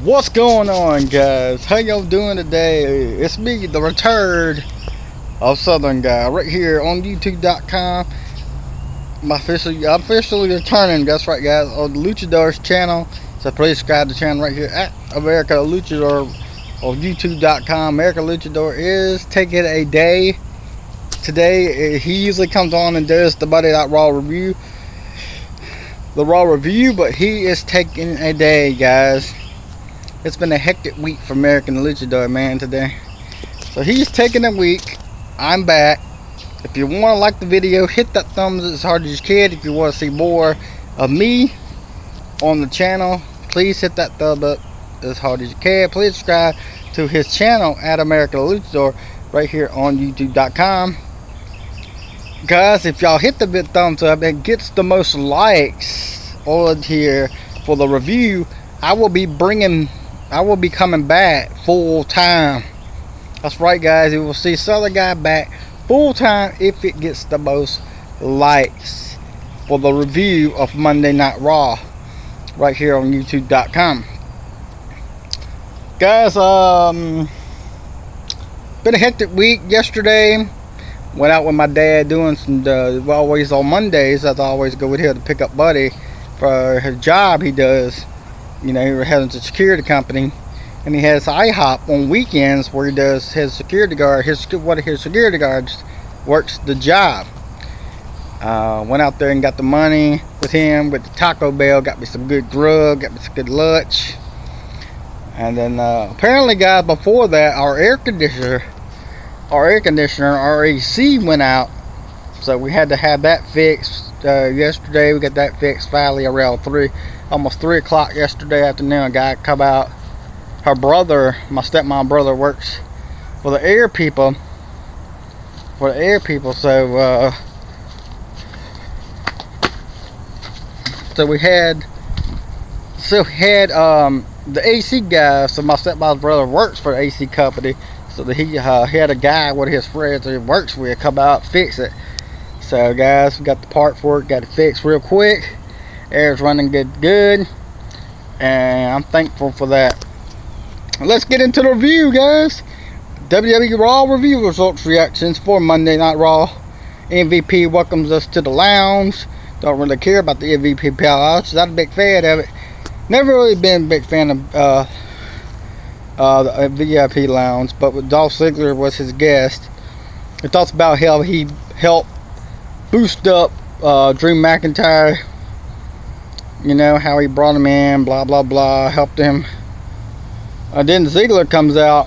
What's going on, guys? How y'all doing today? It's me, the return of Southern Guy, right here on YouTube.com. I'm officially returning. That's right, guys, on the Luchador's channel. So please subscribe to the channel right here at America Luchador on YouTube.com. America Luchador is taking a day today. He usually comes on and does the Monday Night Raw review, but he is taking a day, guys. It's been a hectic week for American Luchador, man, today. So he's taking a week. I'm back. If you want to like the video, hit that thumbs as hard as you can. If you want to see more of me on the channel, please hit that thumb up as hard as you can. Please subscribe to his channel at American Luchador right here on YouTube.com. Guys, if y'all hit the big thumbs up, it gets the most likes on here for the review. I will be coming back full time. That's right, guys. You will see Southern Guy back full time if it gets the most likes for the review of Monday Night Raw right here on YouTube.com. Guys, been a hectic week. Yesterday, went out with my dad doing some. Always on Mondays, as I always go with him to pick up Buddy for his job he does. You know, he has a security company, and he has IHOP on weekends where he does his security guard. One of his security guards works the job. Went out there and got the money with him with the Taco Bell. Got me some good grub, got me some good lunch, and then apparently, guys, before that, our air conditioner, our AC went out, so we had to have that fixed. Yesterday we got that fixed finally around almost 3 o'clock yesterday afternoon. A guy come out. Her brother, my stepmom brother, works for the air people. So we had the AC guy. So my stepmom's brother works for the AC company. So that he had a guy, one of his friends that he works with, come out fix it. So guys, we got the part for it, got it fixed real quick. Air's running good, and I'm thankful for that. Let's get into the review, guys. WWE RAW review results reactions for Monday Night Raw. MVP welcomes us to the lounge. Don't really care about the MVP lounge. Not a big fan of it. Never really been a big fan of the VIP lounge, but with Dolph Ziggler was his guest. He talks about how he helped boost up Drew McIntyre. You know, how he brought him in, blah blah blah, helped him. Then Ziggler comes out.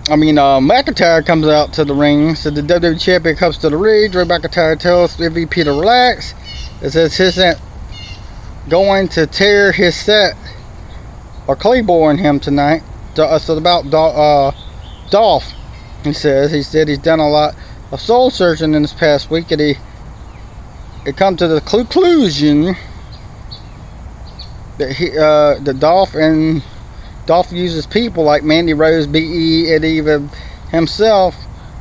McIntyre comes out to the ring. So the WWE champion comes to the ring. Drew McIntyre tells the MVP to relax. It says he isn't going to tear his set or Claymore him tonight. So about Dolph. He said he's done a lot of soul searching in this past week, and he come to the conclusion that Dolph uses people like Mandy Rose, BE, and even himself.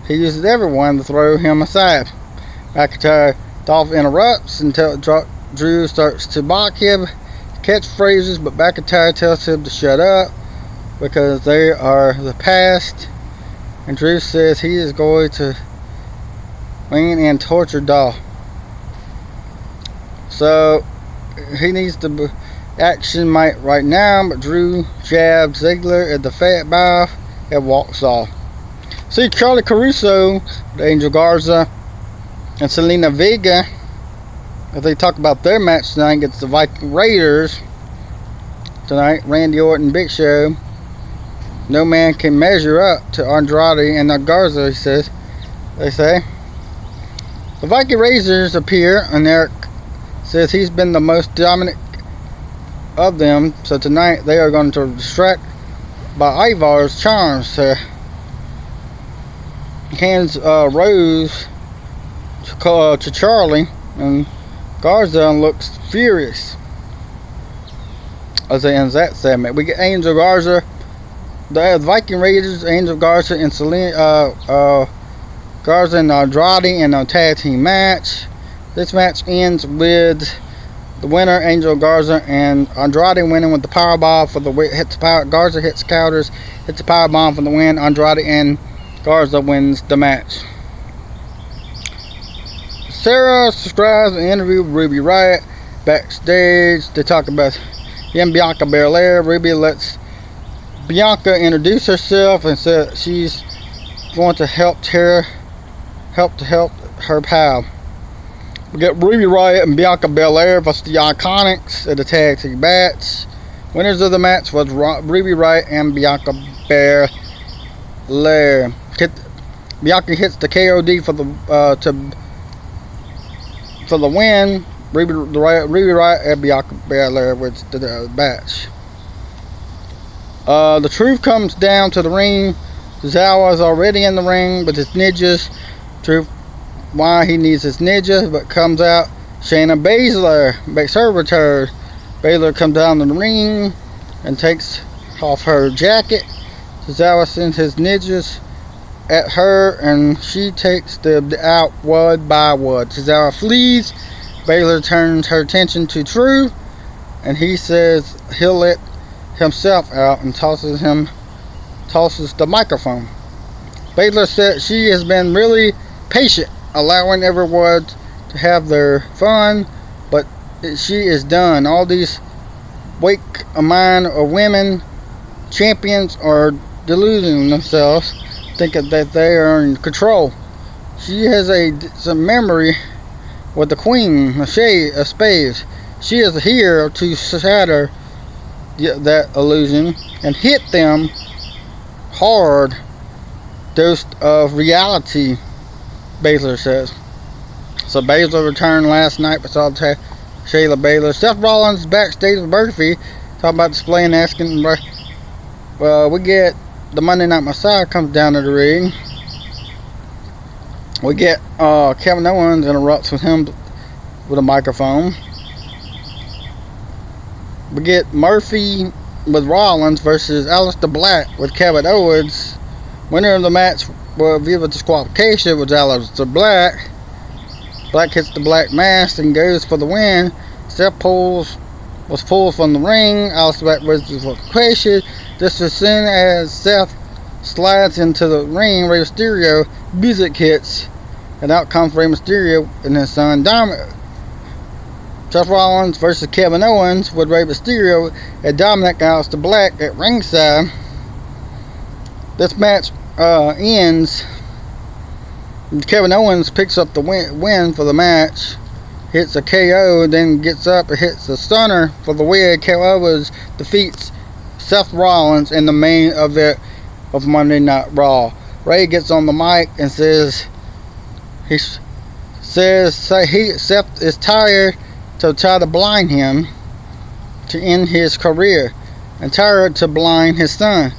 He uses everyone to throw him aside. Dolph interrupts until Drew starts to mock him, catchphrases, but McIntyre tells him to shut up because they are the past. And Drew says he is going to win and torture Dolph. So he needs the action right now, but Drew jabs Ziggler at the fat mouth and walks off. See Charlie Caruso, Angel Garza, and Selena Vega, as they talk about their match tonight against the Viking Raiders tonight. Randy Orton, Big Show. No man can measure up to Andrade and Garza, they say. The Viking Raiders appear, and Eric says he's been the most dominant of them, so tonight they are going to distract by Ivar's charms. Hands Rose to Charlie, and Garza looks furious as they end that segment. We get Angel Garza, the Viking Raiders, Angel Garza and Selena Garza and Andrade in a tag team match. This match ends with The winner, Angel Garza and Andrade, winning with the powerbomb for the win. Hits power. Garza hits counters, hits the powerbomb for the win. Andrade and Garza wins the match. Sarah subscribes an interview with Ruby Riott backstage. They talk about Bianca Belair. Ruby lets Bianca introduce herself and said she's going to help her pal. We get Ruby Riott and Bianca Belair versus the Iconics at the tag team match. Winners of the match was Ruby Riott and Bianca Belair. Bianca hits the KOD for the win. Ruby Riott and Bianca Belair wins the match. The Truth comes down to the ring. Zawa is already in the ring with his ninjas. Truth, why he needs his ninja, but comes out. Shayna Baszler makes her return. Baszler comes down to the ring and takes off her jacket. Zawa sends his ninjas at her and she takes them out one by one. Zawa flees. Baszler turns her attention to Truth and he says he'll let himself out and tosses the microphone. Baszler said she has been really patient, allowing everyone to have their fun, but she is done. All these weak mind of women champions are deluding themselves, thinking that they are in control. She has some memory with the Queen of Spades. She is here to shatter that illusion and hit them hard dose of reality, Baszler says. So Baszler returned last night with Shayna Baszler. Seth Rollins backstage with Murphy talking about displaying, asking. Well, we get the Monday Night Messiah comes down to the ring. We get Kevin Owens interrupts with him with a microphone. We get Murphy with Rollins versus Aleister Black with Kevin Owens. Winner of the match will be with disqualification with Aleister Black. Black hits the black mask and goes for the win. Seth was pulled from the ring. Aleister Black was disqualification. Just as soon as Seth slides into the ring, Rey Mysterio music hits, and out comes Rey Mysterio and his son Dominic. Seth Rollins versus Kevin Owens with Rey Mysterio and Dominic Aleister Black at ringside. This match ends. Kevin Owens picks up the win for the match, hits a KO, then gets up and hits a stunner for the win. Kevin Owens defeats Seth Rollins in the main event of Monday Night Raw. Ray gets on the mic and says Seth is tired to try to blind him to end his career and tired to blind his son.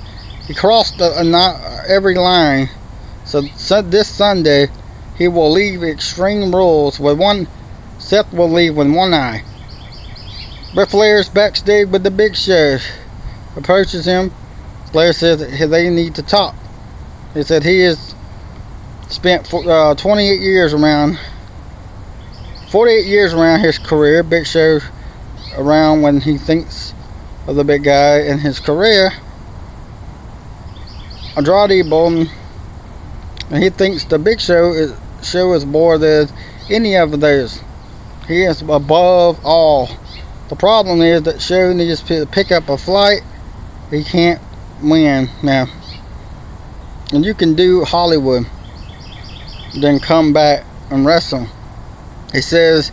He crossed every line. So this Sunday he will leave Extreme Rules with one. Seth will leave with one eye. Ric Flair's backstage with the Big Show. Approaches him. Flair says that they need to talk. He said he has spent 48 years around his career. Big Show around when he thinks of the big guy in his career. Andrade Bolton, and he thinks the Big Show is more than any of those. He is above all. The problem is that Show needs to pick up a flight. He can't win now. And you can do Hollywood, then come back and wrestle. He says